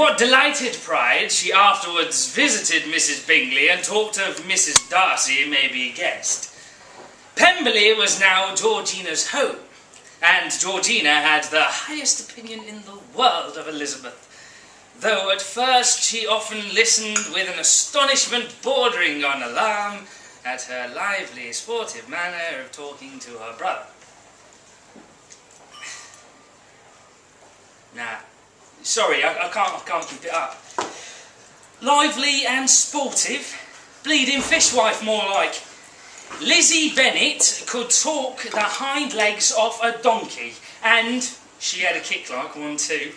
what delighted pride she afterwards visited Mrs. Bingley and talked of Mrs. Darcy, it may be guessed. Pemberley was now Georgina's home, and Georgina had the highest opinion in the world of Elizabeth, though at first she often listened with an astonishment bordering on alarm at her lively, sportive manner of talking to her brother. Nah, sorry, I can't keep it up. Lively and sportive, bleeding fishwife more like. Lizzie Bennet could talk the hind legs off a donkey, and she had a kick like one too.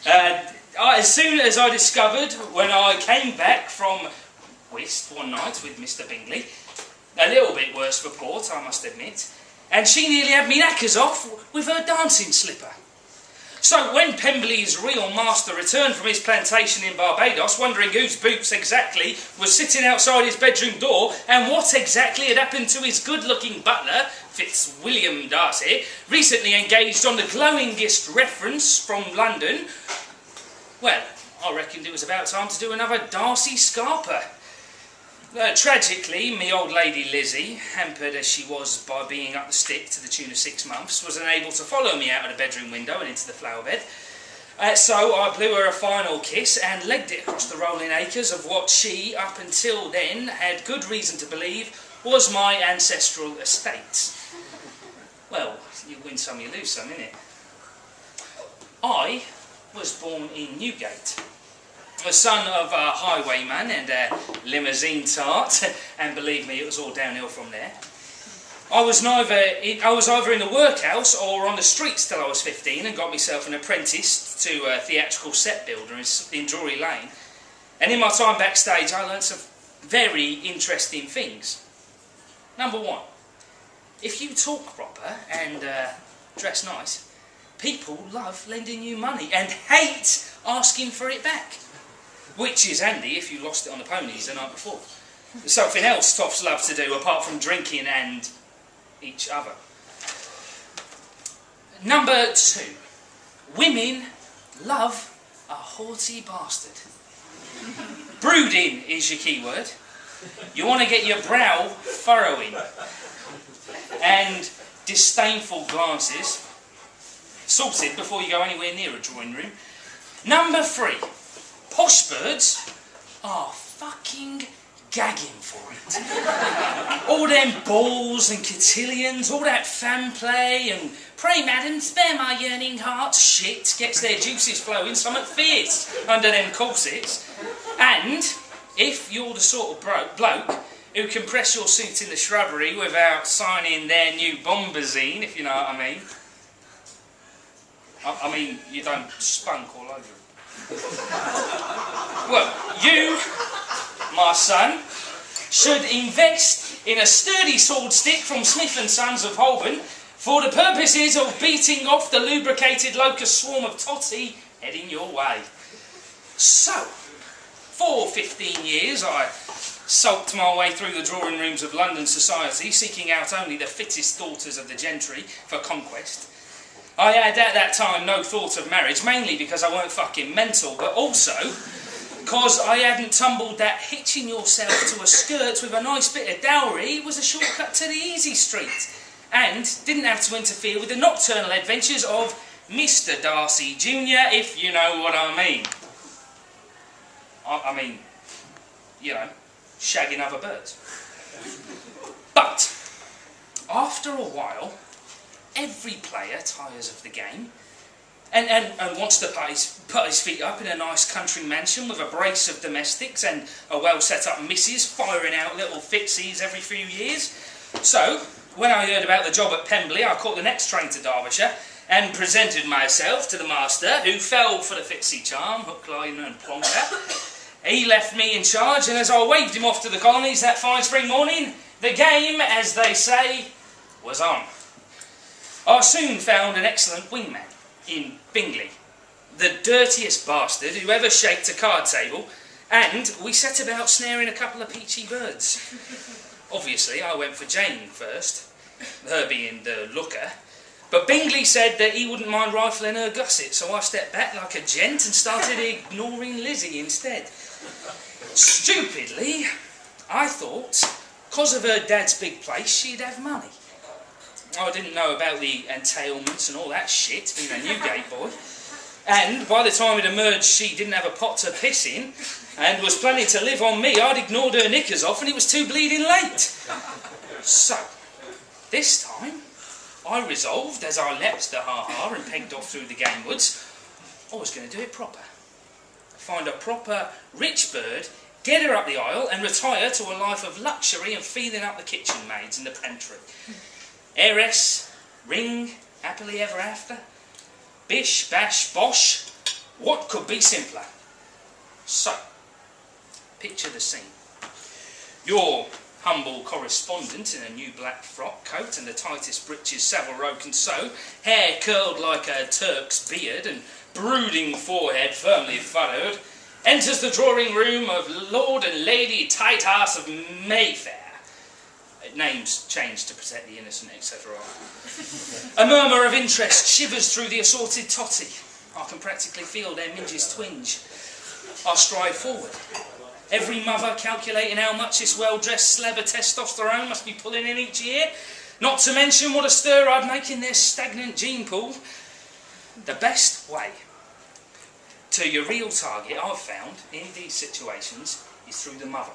As soon as I discovered, when I came back from whist one night with Mr. Bingley, a little bit worse for port, I must admit, and she nearly had me knackers off with her dancing slipper. So when Pemberley's real master returned from his plantation in Barbados, wondering whose boots exactly was sitting outside his bedroom door and what exactly had happened to his good-looking butler, Fitzwilliam Darcy, recently engaged on the glowingest reference from London, well, I reckoned it was about time to do another Darcy Scarper. Tragically, me old lady Lizzie, hampered as she was by being up the stick to the tune of 6 months, was unable to follow me out of the bedroom window and into the flower bed. So I blew her a final kiss and legged it across the rolling acres of what she, up until then, had good reason to believe was my ancestral estate. Well, you win some, you lose some, innit? I was born in Newgate, the son of a highwayman and a limousine tart, and believe me, it was all downhill from there. I was either in the workhouse or on the streets till I was 15 and got myself an apprentice to a theatrical set builder in Drury Lane. And in my time backstage, I learned some very interesting things. Number one, if you talk proper and dress nice, people love lending you money and hate asking for it back. Which is handy if you lost it on the ponies the night before. There's something else toffs love to do apart from drinking and each other. Number two, women love a haughty bastard. Brooding is your key word. You want to get your brow furrowing. And disdainful glances sorted before you go anywhere near a drawing room. Number three, posh birds are fucking gagging for it. All them balls and cotillions, all that fan play and pray madam, spare my yearning heart shit gets their juices flowing somewhat fierce under them corsets. And if you're the sort of bloke who can press your suit in the shrubbery without signing their new bombazine, if you know what I mean. I mean, you don't spunk all over it. Well, you, my son, should invest in a sturdy sword stick from Smith & Sons of Holborn for the purposes of beating off the lubricated locust swarm of totty heading your way. So, for 15 years I sulked my way through the drawing rooms of London society, seeking out only the fittest daughters of the gentry for conquest. I had at that time no thought of marriage, mainly because I weren't fucking mental, but also because I hadn't tumbled that hitching yourself to a skirt with a nice bit of dowry was a shortcut to the easy street, and didn't have to interfere with the nocturnal adventures of Mr. Darcy Jr., if you know what I mean. I mean, you know, shagging other birds. But, after a while, every player tires of the game and wants to put his feet up in a nice country mansion with a brace of domestics and a well-set-up missus firing out little fitsies every few years. So, when I heard about the job at Pemberley, I caught the next train to Derbyshire and presented myself to the master, who fell for the fitsy charm, hook, line and plonker. He left me in charge, and as I waved him off to the colonies that fine spring morning, the game, as they say, was on. I soon found an excellent wingman in Bingley, the dirtiest bastard who ever shaked a card table, and we set about snaring a couple of peachy birds. Obviously, I went for Jane first, her being the looker, But Bingley said that he wouldn't mind rifling her gusset, so I stepped back like a gent and started ignoring Lizzie instead. Stupidly, I thought, 'cause of her dad's big place, she'd have money. I didn't know about the entailments and all that shit, being a Newgate boy. And by the time it emerged she didn't have a pot to piss in and was planning to live on me, I'd ignored her knickers off and it was too bleeding late. So, this time, I resolved, as I leapt the ha-ha and pegged off through the game woods, I was going to do it proper. Find a proper rich bird, get her up the aisle and retire to a life of luxury and feeding up the kitchen maids in the pantry. Heiress, ring, happily ever after. Bish, bash, bosh. What could be simpler? So, picture the scene. Your humble correspondent in a new black frock coat and the tightest breeches Savile Row can sew, hair curled like a Turk's beard and brooding forehead firmly furrowed, enters the drawing room of Lord and Lady Tight-Ass of Mayfair. Names changed to protect the innocent, etc. A murmur of interest shivers through the assorted totty. I can practically feel their minges twinge. I stride forward. Every mother calculating how much this well-dressed slab of testosterone must be pulling in each year, not to mention what a stir I'd make in their stagnant gene pool. The best way to your real target, I've found, in these situations, is through the mother.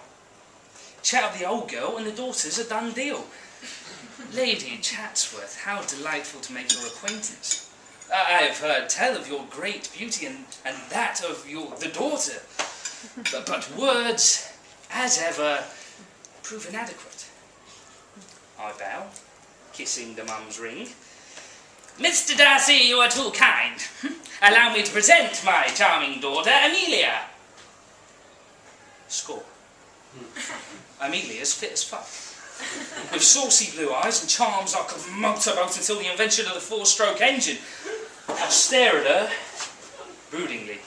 Chat up the old girl and the daughter's a done deal. Lady Chatsworth, how delightful to make your acquaintance. I have heard tell of your great beauty and that of the daughter. But words, as ever, prove inadequate. I bow, kissing the mum's ring. Mr. Darcy, you are too kind. Allow me to present my charming daughter, Amelia. Score. Amelia's fit as fuck. With saucy blue eyes and charms like a motorboat until the invention of the four-stroke engine. I stare at her broodingly.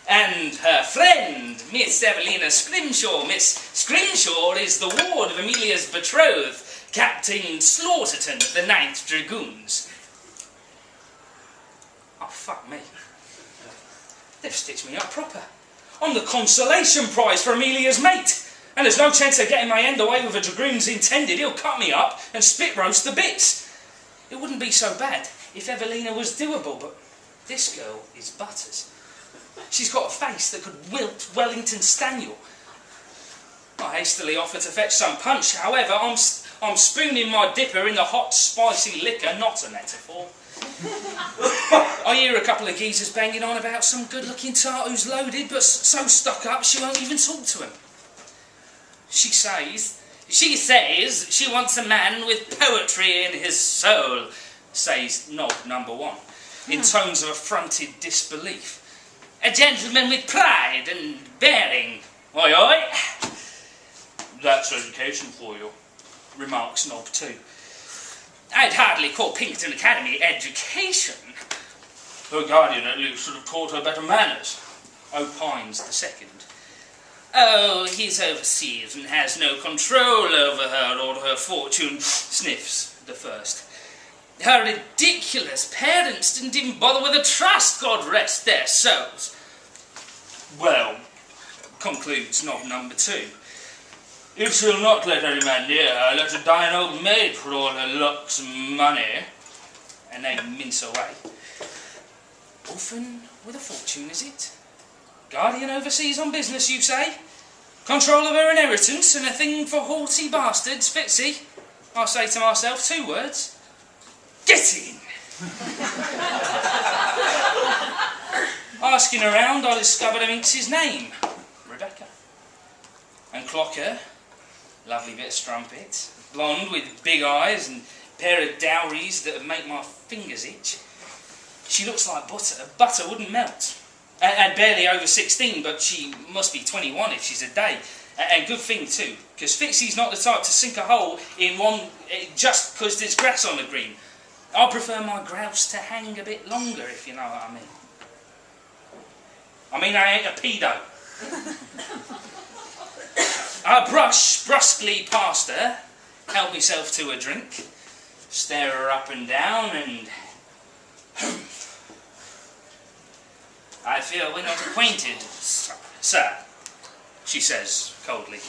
And her friend, Miss Evelina Scrimshaw. Miss Scrimshaw is the ward of Amelia's betrothed, Captain Slaughterton of the 9th Dragoons. Oh, fuck me. They've stitched me up proper. I'm the consolation prize for Amelia's mate. And there's no chance of getting my end away with a dragoon's intended. He'll cut me up and spit roast the bits. It wouldn't be so bad if Evelina was doable, but this girl is butters. She's got a face that could wilt Wellington Staniel. I hastily offer to fetch some punch. However, I'm spooning my dipper in the hot, spicy liquor, not a metaphor. I hear a couple of geezers banging on about some good-looking tart who's loaded, but so stuck up she won't even talk to him. She says she wants a man with poetry in his soul, says knob number 1, in tones of affronted disbelief. A gentleman with pride and bearing. Oi, oi. That's education for you, remarks knob 2. I'd hardly call Pinkerton Academy education. Her guardian at least should have taught her better manners, opines the second. Oh, he's overseas and has no control over her or her fortune, sniffs the first. Her ridiculous parents didn't even bother with a trust, God rest their souls. Well, concludes knob number 2, if she'll not let any man near her, let her die an old maid for all her looks and money. And they mince away. Orphan with a fortune, is it? Guardian overseas on business, you say? Control of her inheritance and a thing for haughty bastards, Fitzy? I say to myself 2 words. Get in! Asking around, I discovered a minx's name. Rebecca. And Clocker, lovely bit of strumpet, blonde with big eyes and pair of dowries that would make my fingers itch. She looks like butter. Butter wouldn't melt. And barely over 16, but she must be 21 if she's a day. And good thing too, because Fitzy's not the type to sink a hole in one just because there's grass on the green. I prefer my grouse to hang a bit longer, if you know what I mean. I mean, I ain't a pedo. I brush brusquely past her, help myself to a drink. stare her up and down, and I fear we're not acquainted, sir, she says coldly.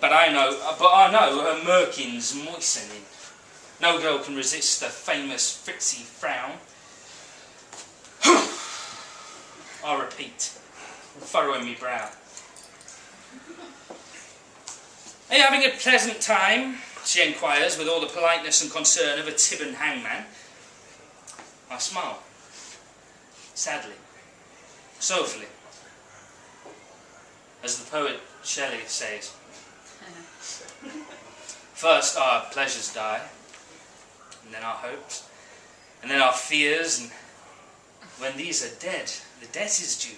But I know her merkin's moistening. No girl can resist the famous Fritzy frown. I repeat, furrowing me brow. Are you having a pleasant time? She enquires with all the politeness and concern of a Tibbon hangman. I smile. Sadly. Soulfully. As the poet Shelley says. First our pleasures die, and then our hopes, and then our fears, and when these are dead, the debt is due.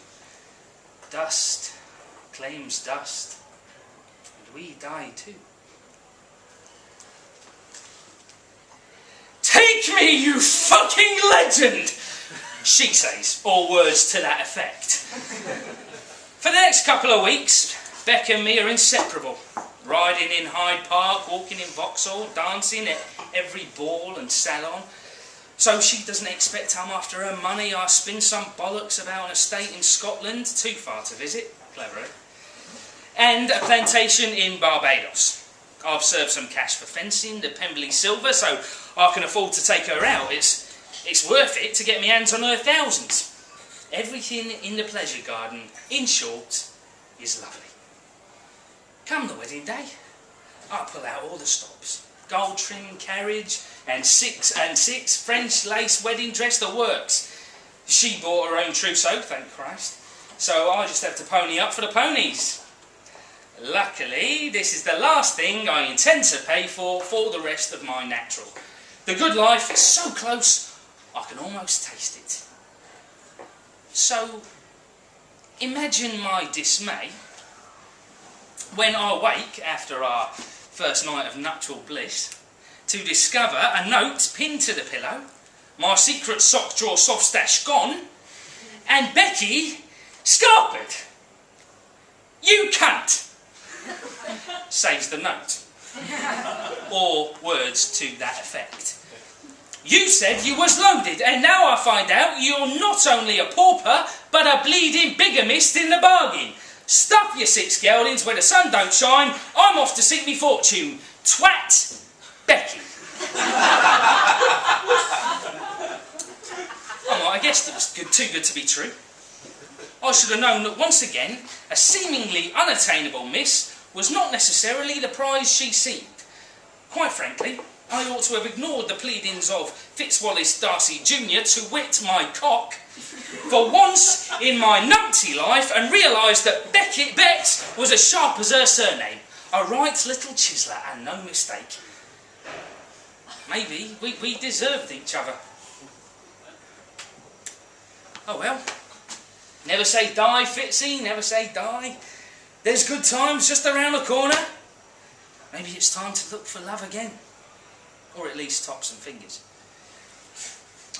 Dust claims dust, and we die too. Take me, you fucking legend! She says, or words to that effect. For the next couple of weeks, Beck and me are inseparable. Riding in Hyde Park, walking in Vauxhall, dancing at every ball and salon. So she doesn't expect I'm after her money. I spin some bollocks about an estate in Scotland, too far to visit, clever, eh? And a plantation in Barbados. I've served some cash for fencing, the Pemberley silver, so I can afford to take her out. It's worth it to get me hands on her thousands. Everything in the pleasure garden, in short, is lovely. Come the wedding day, I pull out all the stops. Gold trim carriage and six French lace wedding dress, the works. She bought her own trousseau, thank Christ. So I just have to pony up for the ponies. Luckily, this is the last thing I intend to pay for the rest of my natural. The good life is so close, I can almost taste it. So, imagine my dismay when I wake after our first night of nuptial bliss to discover a note pinned to the pillow, my secret sock drawer soft stash gone, and Becky scarpered. You cunt! Says the note. Or words to that effect. You said you was loaded, and now I find out you're not only a pauper, but a bleeding bigamist in the bargain. Stuff your six geldings where the sun don't shine. I'm off to seek me fortune. Twat, Becky. I guessed it was too good to be true. I should have known that once again, a seemingly unattainable miss was not necessarily the prize she seemed. Quite frankly, I ought to have ignored the pleadings of Fitzwallace Darcy Jr., to wit, my cock, for once in my numpty life, and realised that Beck's was as sharp as her surname. A right little chiseler, and no mistake. Maybe we deserved each other. Oh well. Never say die, Fitzy, never say die. There's good times just around the corner. Maybe it's time to look for love again. Or at least tops and fingers.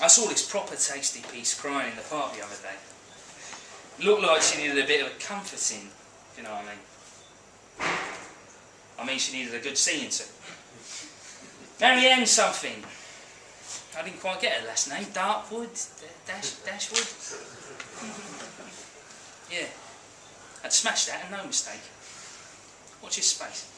I saw this proper tasty piece crying in the park the other day. Looked like she needed a bit of a comforting, if you know what I mean. I mean, she needed a good seeing to. Marianne something. I didn't quite get her last name. Darkwood? Dashwood? Yeah. I'd smashed that and no mistake. Watch his space.